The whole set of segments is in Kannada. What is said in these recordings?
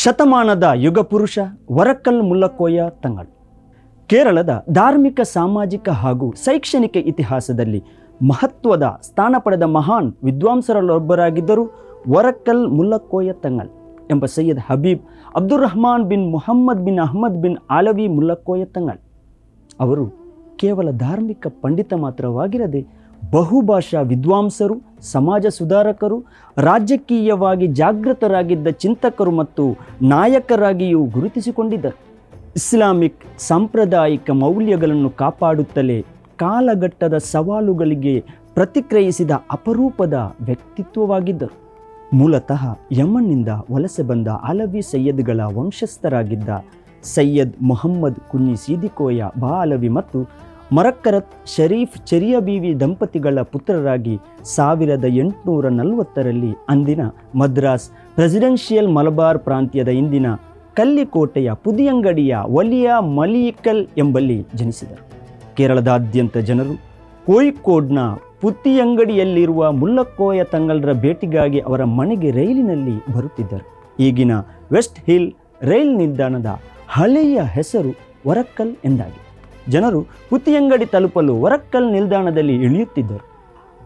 ಶತಮಾನದ ಯುಗಪುರುಷ ವರಕ್ಕಲ್ ಮುಲ್ಲಕೋಯ ತಂಗಳ್. ಕೇರಳದ ಧಾರ್ಮಿಕ, ಸಾಮಾಜಿಕ ಹಾಗೂ ಶೈಕ್ಷಣಿಕ ಇತಿಹಾಸದಲ್ಲಿ ಮಹತ್ವದ ಸ್ಥಾನ ಪಡೆದ ಮಹಾನ್ ವಿದ್ವಾಂಸರಲ್ಲೊಬ್ಬರಾಗಿದ್ದರು ವರಕ್ಕಲ್ ಮುಲ್ಲಕೋಯ ತಂಗಳ್ ಎಂಬ ಸೈಯದ್ ಹಬೀಬ್ ಅಬ್ದುಲ್ ರಹಮಾನ್ ಬಿನ್ ಮುಹಮ್ಮದ್ ಬಿನ್ ಅಹ್ಮದ್ ಬಿನ್ ಆಲವಿ ಮುಲ್ಲಕೋಯ ತಂಗಳ್. ಅವರು ಕೇವಲ ಧಾರ್ಮಿಕ ಪಂಡಿತ ಮಾತ್ರವಾಗಿರದೆ ಬಹುಭಾಷಾ ವಿದ್ವಾಂಸರು, ಸಮಾಜ ಸುಧಾರಕರು, ರಾಜಕೀಯವಾಗಿ ಜಾಗೃತರಾಗಿದ್ದ ಚಿಂತಕರು ಮತ್ತು ನಾಯಕರಾಗಿಯೂ ಗುರುತಿಸಿಕೊಂಡಿದ್ದರು. ಇಸ್ಲಾಮಿಕ್ ಸಾಂಪ್ರದಾಯಿಕ ಮೌಲ್ಯಗಳನ್ನು ಕಾಪಾಡುತ್ತಲೇ ಕಾಲಘಟ್ಟದ ಸವಾಲುಗಳಿಗೆ ಪ್ರತಿಕ್ರಿಯಿಸಿದ ಅಪರೂಪದ ವ್ಯಕ್ತಿತ್ವವಾಗಿದ್ದರು. ಮೂಲತಃ ಯಮನ್ನಿಂದ ವಲಸೆ ಬಂದ ಅಲವಿ ಸೈಯದ್ಗಳ ವಂಶಸ್ಥರಾಗಿದ್ದ ಸೈಯದ್ ಮೊಹಮ್ಮದ್ ಕುഞ്ഞി ಸೀದಿಕೋಯ ಬಾಅಲವಿ ಮತ್ತು ಮರಕ್ಕರತ್ ಶರೀಫ್ ಚೆರಿಯ ಬೀವಿ ದಂಪತಿಗಳ ಪುತ್ರರಾಗಿ 1840ರಲ್ಲಿ ಅಂದಿನ ಮದ್ರಾಸ್ ಪ್ರೆಸಿಡೆನ್ಷಿಯಲ್ ಮಲಬಾರ್ ಪ್ರಾಂತ್ಯದ ಇಂದಿನ ಕಲ್ಲಿಕೋಟೆಯ ಪುದಿಯಂಗಡಿಯ ವಲಿಯ ಮಲಿಯಿಕಲ್ ಎಂಬಲ್ಲಿ ಜನಿಸಿದರು. ಕೇರಳದಾದ್ಯಂತ ಜನರು ಕೋಯಿಕೋಡ್ನ ಪುತ್ತಿಯಂಗಡಿಯಲ್ಲಿರುವ ಮುಲ್ಲಕೋಯ ತಂಗಳ್ರ ಭೇಟಿಗಾಗಿ ಅವರ ಮನೆಗೆ ರೈಲಿನಲ್ಲಿ ಬರುತ್ತಿದ್ದರು. ಈಗಿನ ವೆಸ್ಟ್ ಹಿಲ್ ರೈಲ್ ನಿಲ್ದಾಣದ ಹಳೆಯ ಹೆಸರು ವರಕ್ಕಲ್ ಎಂದಾಗಿದೆ. ಜನರು ಪುತ್ತಿಯಂಗಡಿ ತಲುಪಲು ವರಕ್ಕಲ್ ನಿಲ್ದಾಣದಲ್ಲಿ ಇಳಿಯುತ್ತಿದ್ದರು.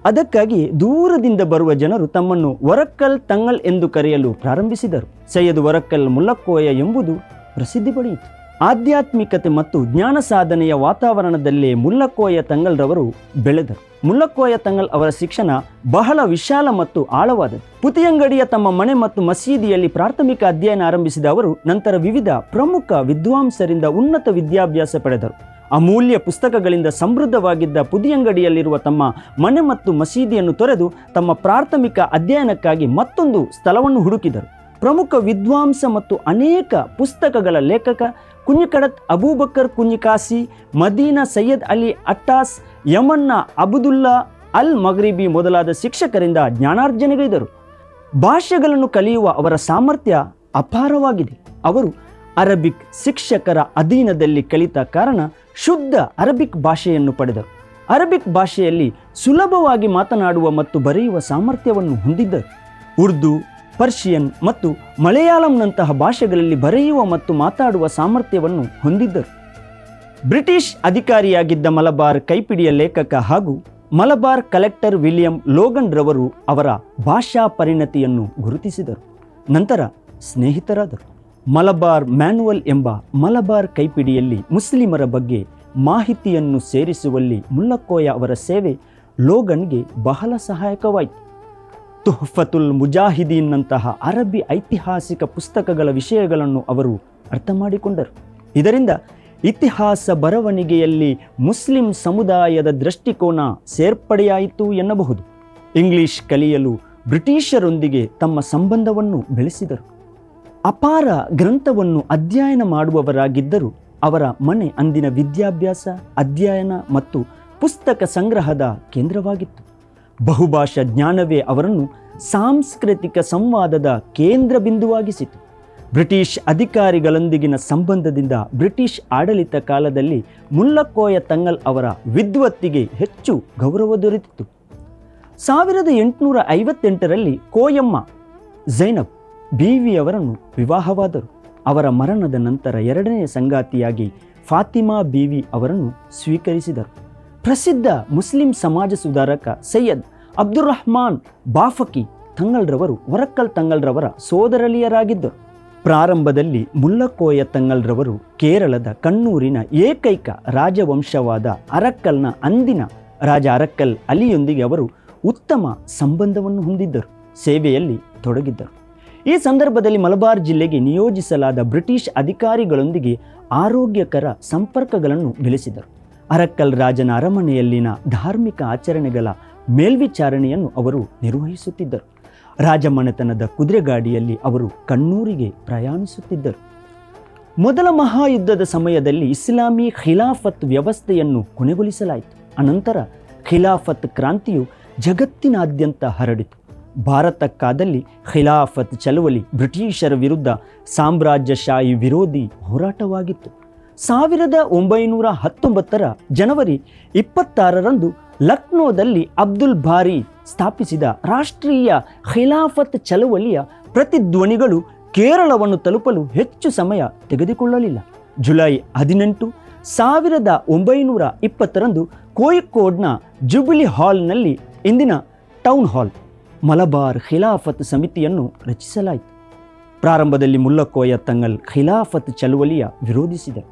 ಅದಕ್ಕಾಗಿ ದೂರದಿಂದ ಬರುವ ಜನರು ತಮ್ಮನ್ನು ವರಕ್ಕಲ್ ತಂಗಳ್ ಎಂದು ಕರೆಯಲು ಪ್ರಾರಂಭಿಸಿದರು. ಸೈಯದ್ ವರಕ್ಕಲ್ ಮುಲ್ಲಕೋಯ ಎಂಬುದು ಪ್ರಸಿದ್ಧಿ ಪಡೆಯಿತು. ಆಧ್ಯಾತ್ಮಿಕತೆ ಮತ್ತು ಜ್ಞಾನ ಸಾಧನೆಯ ವಾತಾವರಣದಲ್ಲೇ ಮುಲ್ಲಕೋಯ ತಂಗಳ್ರವರು ಬೆಳೆದರು. ಮುಲ್ಲಕೋಯ ತಂಗಳ್ ಅವರ ಶಿಕ್ಷಣ ಬಹಳ ವಿಶಾಲ ಮತ್ತು ಆಳವಾದದ್ದು. ಪುತಿಯಂಗಡಿಯ ತಮ್ಮ ಮನೆ ಮತ್ತು ಮಸೀದಿಯಲ್ಲಿ ಪ್ರಾಥಮಿಕ ಅಧ್ಯಯನ ಆರಂಭಿಸಿದ ಅವರು ನಂತರ ವಿವಿಧ ಪ್ರಮುಖ ವಿದ್ವಾಂಸರಿಂದ ಉನ್ನತ ವಿದ್ಯಾಭ್ಯಾಸ ಪಡೆದರು. ಅಮೂಲ್ಯ ಪುಸ್ತಕಗಳಿಂದ ಸಮೃದ್ಧವಾಗಿದ್ದ ಪುದಿಯಂಗಡಿಯಲ್ಲಿರುವ ತಮ್ಮ ಮನೆ ಮತ್ತು ಮಸೀದಿಯನ್ನು ತೊರೆದು ತಮ್ಮ ಪ್ರಾಥಮಿಕ ಅಧ್ಯಯನಕ್ಕಾಗಿ ಮತ್ತೊಂದು ಸ್ಥಳವನ್ನು ಹುಡುಕಿದರು. ಪ್ರಮುಖ ವಿದ್ವಾಂಸ ಮತ್ತು ಅನೇಕ ಪುಸ್ತಕಗಳ ಲೇಖಕ ಕುഞ്ഞിಕಡತ್ ಅಬೂಬಕರ್ ಕುഞ്ഞി ಕಾಸಿ, ಮದೀನಾ ಸೈಯದ್ ಅಲಿ ಅಟ್ಟಾಸ್, ಯಮನ್ನ ಅಬ್ದುಲ್ಲಾ ಅಲ್ ಮಗ್ರಿಬಿ ಮೊದಲಾದ ಶಿಕ್ಷಕರಿಂದ ಜ್ಞಾನಾರ್ಜನೆಗೈದರು. ಭಾಷೆಗಳನ್ನು ಕಲಿಯುವ ಅವರ ಸಾಮರ್ಥ್ಯ ಅಪಾರವಾಗಿದೆ. ಅವರು ಅರಬಿಕ್ ಶಿಕ್ಷಕರ ಅಧೀನದಲ್ಲಿ ಕಲಿತ ಕಾರಣ ಶುದ್ಧ ಅರಬಿಕ್ ಭಾಷೆಯನ್ನು ಪಡೆದರು. ಅರಬಿಕ್ ಭಾಷೆಯಲ್ಲಿ ಸುಲಭವಾಗಿ ಮಾತನಾಡುವ ಮತ್ತು ಬರೆಯುವ ಸಾಮರ್ಥ್ಯವನ್ನು ಹೊಂದಿದ್ದರು. ಉರ್ದು, ಪರ್ಷಿಯನ್ ಮತ್ತು ಮಲಯಾಳಂನಂತಹ ಭಾಷೆಗಳಲ್ಲಿ ಬರೆಯುವ ಮತ್ತು ಮಾತಾಡುವ ಸಾಮರ್ಥ್ಯವನ್ನು ಹೊಂದಿದ್ದರು. ಬ್ರಿಟಿಷ್ ಅಧಿಕಾರಿಯಾಗಿದ್ದ ಮಲಬಾರ್ ಕೈಪಿಡಿಯ ಲೇಖಕ ಹಾಗೂ ಮಲಬಾರ್ ಕಲೆಕ್ಟರ್ ವಿಲಿಯಂ ಲೋಗನ್ ರವರು ಅವರ ಭಾಷಾ ಪರಿಣತಿಯನ್ನು ಗುರುತಿಸಿದರು. ನಂತರ ಸ್ನೇಹಿತರಾದರು. ಮಲಬಾರ್ ಮ್ಯಾನುವಲ್ ಎಂಬ ಮಲಬಾರ್ ಕೈಪಿಡಿಯಲ್ಲಿ ಮುಸ್ಲಿಮರ ಬಗ್ಗೆ ಮಾಹಿತಿಯನ್ನು ಸೇರಿಸುವಲ್ಲಿ ಮುಲ್ಲಕೋಯ ಅವರ ಸೇವೆ ಲೋಗನ್ಗೆ ಬಹಳ ಸಹಾಯಕವಾಯಿತು. ತುಹ್ಫತುಲ್ ಮುಜಾಹಿದೀನ್ನಂತಹ ಅರಬ್ಬಿ ಐತಿಹಾಸಿಕ ಪುಸ್ತಕಗಳ ವಿಷಯಗಳನ್ನು ಅವರು ಅರ್ಥ ಮಾಡಿಕೊಂಡರು. ಇದರಿಂದ ಇತಿಹಾಸ ಬರವಣಿಗೆಯಲ್ಲಿ ಮುಸ್ಲಿಂ ಸಮುದಾಯದ ದೃಷ್ಟಿಕೋನ ಸೇರ್ಪಡೆಯಾಯಿತು ಎನ್ನಬಹುದು. ಇಂಗ್ಲಿಷ್ ಕಲಿಯಲು ಬ್ರಿಟಿಷರೊಂದಿಗೆ ತಮ್ಮ ಸಂಬಂಧವನ್ನು ಬೆಳೆಸಿದರು. ಅಪಾರ ಗ್ರಂಥವನ್ನು ಅಧ್ಯಯನ ಮಾಡುವವರಾಗಿದ್ದರು. ಅವರ ಮನೆ ಅಂದಿನ ವಿದ್ಯಾಭ್ಯಾಸ, ಅಧ್ಯಯನ ಮತ್ತು ಪುಸ್ತಕ ಸಂಗ್ರಹದ ಕೇಂದ್ರವಾಗಿತ್ತು. ಬಹುಭಾಷಾ ಜ್ಞಾನವೇ ಅವರನ್ನು ಸಾಂಸ್ಕೃತಿಕ ಸಂವಾದದ ಕೇಂದ್ರ ಬಿಂದುವಾಗಿಸಿತು. ಬ್ರಿಟಿಷ್ ಅಧಿಕಾರಿಗಳೊಂದಿಗಿನ ಸಂಬಂಧದಿಂದ ಬ್ರಿಟಿಷ್ ಆಡಳಿತ ಕಾಲದಲ್ಲಿ ಮುಲ್ಲಕೋಯ ತಂಗಳ್ ಅವರ ವಿದ್ವತ್ತಿಗೆ ಹೆಚ್ಚು ಗೌರವ ದೊರೆತಿತ್ತು. 1858ರಲ್ಲಿ ಕೋಯಮ್ಮ ಝೈನಬ್ ಬೀವಿಯವರನ್ನು ವಿವಾಹವಾದರು. ಅವರ ಮರಣದ ನಂತರ ಎರಡನೇ ಸಂಗಾತಿಯಾಗಿ ಫಾತಿಮಾ ಬೀವಿ ಅವರನ್ನು ಸ್ವೀಕರಿಸಿದರು. ಪ್ರಸಿದ್ಧ ಮುಸ್ಲಿಂ ಸಮಾಜ ಸುಧಾರಕ ಸೈಯದ್ ಅಬ್ದುಲ್ ರಹಮಾನ್ ಬಾಫಕಿ ತಂಗಳ್ರವರು ವರಕ್ಕಲ್ ತಂಗಳ್ರವರ ಸೋದರಳಿಯರಾಗಿದ್ದರು. ಪ್ರಾರಂಭದಲ್ಲಿ ಮುಲ್ಲಕೋಯ ತಂಗಳ್ರವರು ಕೇರಳದ ಕಣ್ಣೂರಿನ ಏಕೈಕ ರಾಜವಂಶವಾದ ಅರಕ್ಕಲ್ನ ಅಂದಿನ ರಾಜ ಅರಕ್ಕಲ್ ಅಲಿಯೊಂದಿಗೆ ಅವರು ಉತ್ತಮ ಸಂಬಂಧವನ್ನು ಹೊಂದಿದ್ದರು, ಸೇವೆಯಲ್ಲಿ ತೊಡಗಿದ್ದರು. ಈ ಸಂದರ್ಭದಲ್ಲಿ ಮಲಬಾರ್ ಜಿಲ್ಲೆಗೆ ನಿಯೋಜಿಸಲಾದ ಬ್ರಿಟಿಷ್ ಅಧಿಕಾರಿಗಳೊಂದಿಗೆ ಆರೋಗ್ಯಕರ ಸಂಪರ್ಕಗಳನ್ನು ಬೆಳೆಸಿದರು. ಅರಕ್ಕಲ್ ರಾಜನ ಅರಮನೆಯಲ್ಲಿನ ಧಾರ್ಮಿಕ ಆಚರಣೆಗಳ ಮೇಲ್ವಿಚಾರಣೆಯನ್ನು ಅವರು ನಿರ್ವಹಿಸುತ್ತಿದ್ದರು. ರಾಜಮನೆತನದ ಕುದುರೆಗಾಡಿಯಲ್ಲಿ ಅವರು ಕಣ್ಣೂರಿಗೆ ಪ್ರಯಾಣಿಸುತ್ತಿದ್ದರು. ಮೊದಲ ಮಹಾಯುದ್ಧದ ಸಮಯದಲ್ಲಿ ಇಸ್ಲಾಮಿ ಖಿಲಾಫತ್ ವ್ಯವಸ್ಥೆಯನ್ನು ಕೊನೆಗೊಳಿಸಲಾಯಿತು. ಅನಂತರ ಖಿಲಾಫತ್ ಕ್ರಾಂತಿಯು ಜಗತ್ತಿನಾದ್ಯಂತ ಹರಡಿತು. ಭಾರತಕ್ಕಾದಲ್ಲಿ ಖಿಲಾಫತ್ ಚಳವಳಿ ಬ್ರಿಟಿಷರ ವಿರುದ್ಧ ಸಾಮ್ರಾಜ್ಯಶಾಹಿ ವಿರೋಧಿ ಹೋರಾಟವಾಗಿತ್ತು. 1919 ಜನವರಿ 26ರಂದು ಲಕ್ನೋದಲ್ಲಿ ಅಬ್ದುಲ್ ಬಾರಿ ಸ್ಥಾಪಿಸಿದ ರಾಷ್ಟ್ರೀಯ ಖಿಲಾಫತ್ ಚಳವಳಿಯ ಪ್ರತಿಧ್ವನಿಗಳು ಕೇರಳವನ್ನು ತಲುಪಲು ಹೆಚ್ಚು ಸಮಯ ತೆಗೆದುಕೊಳ್ಳಲಿಲ್ಲ. ಜುಲೈ 18, 1920 ಕೋಯಿಕೋಡ್ನ ಜುಬಿಲಿ ಹಾಲ್ನಲ್ಲಿ, ಇಂದಿನ ಟೌನ್ ಹಾಲ್, ಮಲಬಾರ್ ಖಿಲಾಫತ್ ಸಮಿತಿಯನ್ನು ರಚಿಸಲಾಯಿತು. ಪ್ರಾರಂಭದಲ್ಲಿ ಮುಲ್ಲಕೋಯ ತಂಗಲ್ ಖಿಲಾಫತ್ ಚಳುವಳಿಯ ವಿರೋಧಿಸಿದರು.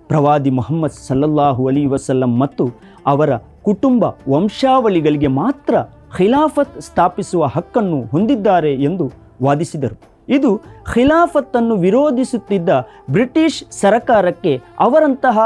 ಪ್ರವಾದಿ ಮುಹಮ್ಮದ್ ಸಲ್ಲಲ್ಲಾಹು ಅಲೈಹಿ ವಸಲ್ಲಂ ಮತ್ತು ಅವರ ಕುಟುಂಬ ವಂಶಾವಳಿಗಳಿಗೆ ಮಾತ್ರ ಖಿಲಾಫತ್ ಸ್ಥಾಪಿಸುವ ಹಕ್ಕನ್ನು ಹೊಂದಿದ್ದಾರೆ ಎಂದು ವಾದಿಸಿದರು. ಇದು ಖಿಲಾಫತ್ತನ್ನು ವಿರೋಧಿಸುತ್ತಿದ್ದ ಬ್ರಿಟಿಷ್ ಸರಕಾರಕ್ಕೆ ಅವರಂತಹ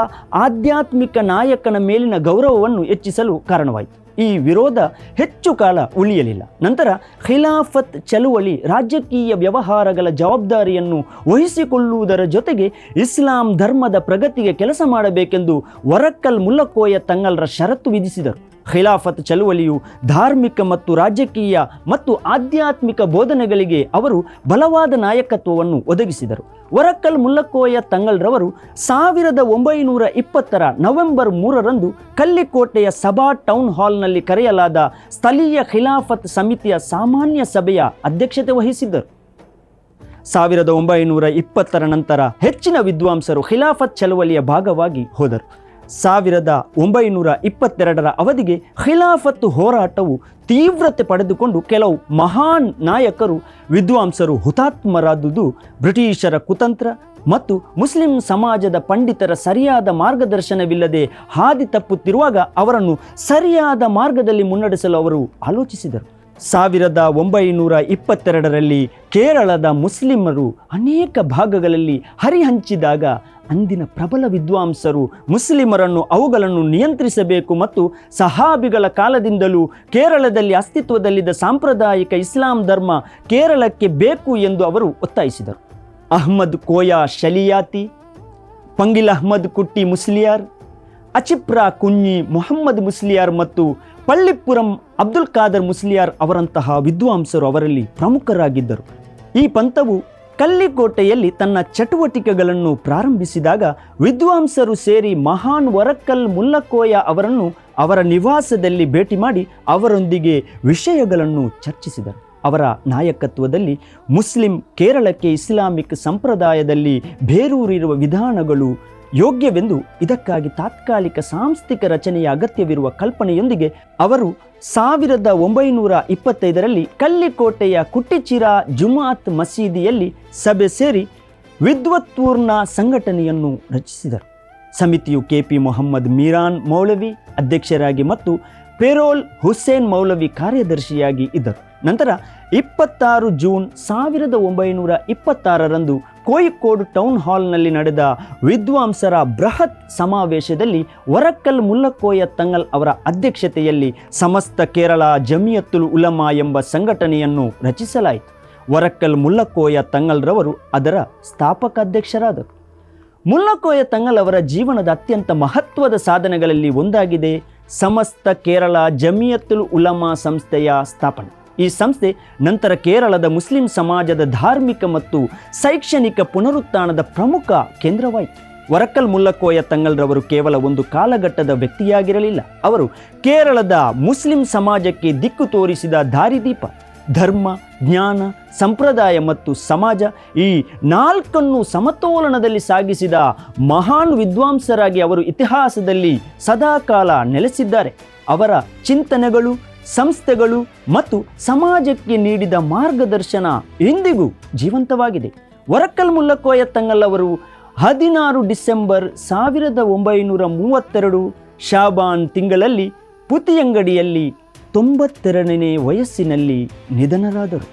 ಆಧ್ಯಾತ್ಮಿಕ ನಾಯಕನ ಮೇಲಿನ ಗೌರವವನ್ನು ಹೆಚ್ಚಿಸಲು ಕಾರಣವಾಯಿತು. ಈ ವಿರೋಧ ಹೆಚ್ಚು ಕಾಲ ಉಳಿಯಲಿಲ್ಲ. ನಂತರ ಖಿಲಾಫತ್ ಚಳುವಳಿ ರಾಜಕೀಯ ವ್ಯವಹಾರಗಳ ಜವಾಬ್ದಾರಿಯನ್ನು ವಹಿಸಿಕೊಳ್ಳುವುದರ ಜೊತೆಗೆ ಇಸ್ಲಾಂ ಧರ್ಮದ ಪ್ರಗತಿಗೆ ಕೆಲಸ ಮಾಡಬೇಕೆಂದು ವರಕ್ಕಲ್ ಮುಲ್ಲಕೋಯ ತಂಗಲ್ರ ಷರತ್ತು ವಿಧಿಸಿದರು. ಖಿಲಾಫತ್ ಚಳುವಳಿಯು ಧಾರ್ಮಿಕ ಮತ್ತು ರಾಜಕೀಯ ಮತ್ತು ಆಧ್ಯಾತ್ಮಿಕ ಬೋಧನೆಗಳಿಗೆ ಅವರು ಬಲವಾದ ನಾಯಕತ್ವವನ್ನು ಒದಗಿಸಿದರು. ವರಕ್ಕಲ್ ಮುಲ್ಲಕೋಯ ತಂಗಲ್ರವರು 1920 ನವೆಂಬರ್ 3 ಕಲ್ಲಿಕೋಟೆಯ ಸಭಾ ಟೌನ್ ಹಾಲ್ನಲ್ಲಿ ಕರೆಯಲಾದ ಸ್ಥಳೀಯ ಖಿಲಾಫತ್ ಸಮಿತಿಯ ಸಾಮಾನ್ಯ ಸಭೆಯ ಅಧ್ಯಕ್ಷತೆ ವಹಿಸಿದ್ದರು. 1920 ನಂತರ ಹೆಚ್ಚಿನ ವಿದ್ವಾಂಸರು ಖಿಲಾಫತ್ ಚಳವಳಿಯ ಭಾಗವಾಗಿ ಹೋದರು. 1922 ಅವಧಿಗೆ ಖಿಲಾಫತ್ ಹೋರಾಟವು ತೀವ್ರತೆ ಪಡೆದುಕೊಂಡು ಕೆಲವು ಮಹಾನ್ ನಾಯಕರು, ವಿದ್ವಾಂಸರು ಹುತಾತ್ಮರಾದುದು ಬ್ರಿಟಿಷರ ಕುತಂತ್ರ ಮತ್ತು ಮುಸ್ಲಿಂ ಸಮಾಜದ ಪಂಡಿತರ ಸರಿಯಾದ ಮಾರ್ಗದರ್ಶನವಿಲ್ಲದೆ ಹಾದಿ ತಪ್ಪುತ್ತಿರುವಾಗ ಅವರನ್ನು ಸರಿಯಾದ ಮಾರ್ಗದಲ್ಲಿ ಮುನ್ನಡೆಸಲು ಅವರು ಆಲೋಚಿಸಿದರು. 1922 ಕೇರಳದ ಮುಸ್ಲಿಮರು ಅನೇಕ ಭಾಗಗಳಲ್ಲಿ ಹರಿಹಂಚಿದಾಗ ಅಂದಿನ ಪ್ರಬಲ ವಿದ್ವಾಂಸರು ಮುಸ್ಲಿಮರನ್ನು ಅವುಗಳನ್ನು ನಿಯಂತ್ರಿಸಬೇಕು ಮತ್ತು ಸಹಾಬಿಗಳ ಕಾಲದಿಂದಲೂ ಕೇರಳದಲ್ಲಿ ಅಸ್ತಿತ್ವದಲ್ಲಿದ್ದ ಸಾಂಪ್ರದಾಯಿಕ ಇಸ್ಲಾಂ ಧರ್ಮ ಕೇರಳಕ್ಕೆ ಬೇಕು ಎಂದು ಅವರು ಒತ್ತಾಯಿಸಿದರು. ಅಹ್ಮದ್ ಕೋಯ ಶಲಿಯಾತಿ, ಪಂಗಿಲ್ ಅಹ್ಮದ್ ಕುಟ್ಟಿ ಮುಸ್ಲಿಯಾರ್, ಅಚಿಪ್ರಾ ಕುഞ്ഞി ಮೊಹಮ್ಮದ್ ಮುಸ್ಲಿಯಾರ್ ಮತ್ತು ಪಳ್ಳಿಪುರಂ ಅಬ್ದುಲ್ ಖಾದರ್ ಮುಸ್ಲಿಯಾರ್ ಅವರಂತಹ ವಿದ್ವಾಂಸರು ಅವರಲ್ಲಿ ಪ್ರಮುಖರಾಗಿದ್ದರು. ಈ ಪಂಥವು ಕಲ್ಲಿಕೋಟೆಯಲ್ಲಿ ತನ್ನ ಚಟುವಟಿಕೆಗಳನ್ನು ಪ್ರಾರಂಭಿಸಿದಾಗ ವಿದ್ವಾಂಸರು ಸೇರಿ ಮಹಾನ್ ವರಕ್ಕಲ್ ಮುಲ್ಲಕೋಯ ಅವರನ್ನು ಅವರ ನಿವಾಸದಲ್ಲಿ ಭೇಟಿ ಮಾಡಿ ಅವರೊಂದಿಗೆ ವಿಷಯಗಳನ್ನು ಚರ್ಚಿಸಿದರು. ಅವರ ನಾಯಕತ್ವದಲ್ಲಿ ಮುಸ್ಲಿಂ ಕೇರಳಕ್ಕೆ ಇಸ್ಲಾಮಿಕ್ ಸಂಪ್ರದಾಯದಲ್ಲಿ ಬೇರೂರಿರುವ ವಿಧಾನಗಳು ಯೋಗ್ಯವೆಂದು, ಇದಕ್ಕಾಗಿ ತಾತ್ಕಾಲಿಕ ಸಾಂಸ್ಥಿಕ ರಚನೆಯ ಅಗತ್ಯವಿರುವ ಕಲ್ಪನೆಯೊಂದಿಗೆ ಅವರು 1925 ಕಲ್ಲಿಕೋಟೆಯ ಕುಟ್ಟಿಚಿರಾ ಜುಮಾತ್ ಮಸೀದಿಯಲ್ಲಿ ಸಭೆ ಸೇರಿ ವಿದ್ವತ್ಪೂರ್ಣ ಸಂಘಟನೆಯನ್ನು ರಚಿಸಿದರು. ಸಮಿತಿಯು KP ಮೊಹಮ್ಮದ್ ಮೀರಾನ್ ಮೌಲವಿ ಅಧ್ಯಕ್ಷರಾಗಿ ಮತ್ತು ಪೆರೋಲ್ ಹುಸೇನ್ ಮೌಲವಿ ಕಾರ್ಯದರ್ಶಿಯಾಗಿ ಇದ್ದರು. ನಂತರ 26 ಜೂನ್ 1926 ಕೋಯಿಕೋಡ್ ಟೌನ್ ಹಾಲ್ನಲ್ಲಿ ನಡೆದ ವಿದ್ವಾಂಸರ ಬೃಹತ್ ಸಮಾವೇಶದಲ್ಲಿ ವರಕ್ಕಲ್ ಮುಲ್ಲಕೋಯ ತಂಗಲ್ ಅವರ ಅಧ್ಯಕ್ಷತೆಯಲ್ಲಿ ಸಮಸ್ತ ಕೇರಳ ಜಮಿಯತುಲ್ ಉಲಮಾ ಎಂಬ ಸಂಘಟನೆಯನ್ನು ರಚಿಸಲಾಯಿತು. ವರಕ್ಕಲ್ ಮುಲ್ಲಕೋಯ ತಂಗಲ್ರವರು ಅದರ ಸ್ಥಾಪಕ ಅಧ್ಯಕ್ಷರಾದರು. ಮುಲ್ಲಕೋಯ ತಂಗಲ್ ಅವರ ಜೀವನದ ಅತ್ಯಂತ ಮಹತ್ವದ ಸಾಧನೆಗಳಲ್ಲಿ ಒಂದಾಗಿದೆ ಸಮಸ್ತ ಕೇರಳ ಜಮಿಯತುಲ್ ಉಲಮಾ ಸಂಸ್ಥೆಯ ಸ್ಥಾಪನೆ. ಈ ಸಂಸ್ಥೆ ನಂತರ ಕೇರಳದ ಮುಸ್ಲಿಂ ಸಮಾಜದ ಧಾರ್ಮಿಕ ಮತ್ತು ಶೈಕ್ಷಣಿಕ ಪುನರುತ್ಥಾನದ ಪ್ರಮುಖ ಕೇಂದ್ರವಾಯಿತು. ವರಕ್ಕಲ್ ಮುಲ್ಲಕೋಯ ತಂಗಲ್ರವರು ಕೇವಲ ಒಂದು ಕಾಲಘಟ್ಟದ ವ್ಯಕ್ತಿಯಾಗಿರಲಿಲ್ಲ. ಅವರು ಕೇರಳದ ಮುಸ್ಲಿಂ ಸಮಾಜಕ್ಕೆ ದಿಕ್ಕು ತೋರಿಸಿದ ದಾರಿದೀಪ. ಧರ್ಮ, ಜ್ಞಾನ, ಸಂಪ್ರದಾಯ ಮತ್ತು ಸಮಾಜ ಈ ನಾಲ್ಕನ್ನು ಸಮತೋಲನದಲ್ಲಿ ಸಾಗಿಸಿದ ಮಹಾನ್ ವಿದ್ವಾಂಸರಾಗಿ ಅವರು ಇತಿಹಾಸದಲ್ಲಿ ಸದಾಕಾಲ ನೆಲೆಸಿದ್ದಾರೆ. ಅವರ ಚಿಂತನೆಗಳು, ಸಂಸ್ಥೆಗಳು ಮತ್ತು ಸಮಾಜಕ್ಕೆ ನೀಡಿದ ಮಾರ್ಗದರ್ಶನ ಇಂದಿಗೂ ಜೀವಂತವಾಗಿದೆ. ವರಕ್ಕಲ್ ಮುಲ್ಲಕೋಯ ತಂಗಲ್ ಅವರು 16 ಡಿಸೆಂಬರ್ 1932 ಶಾಬಾನ್ ತಿಂಗಳಲ್ಲಿ ಪುತಿಯಂಗಡಿಯಲ್ಲಿ 92ನೇ ವಯಸ್ಸಿನಲ್ಲಿ ನಿಧನರಾದರು.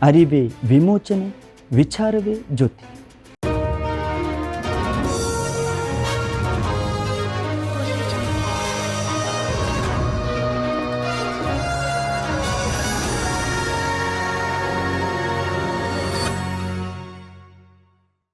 ಅರಿವೇ ವಿಮೋಚನೆ, ವಿಚಾರವೇ ಜ್ಯೋತಿ.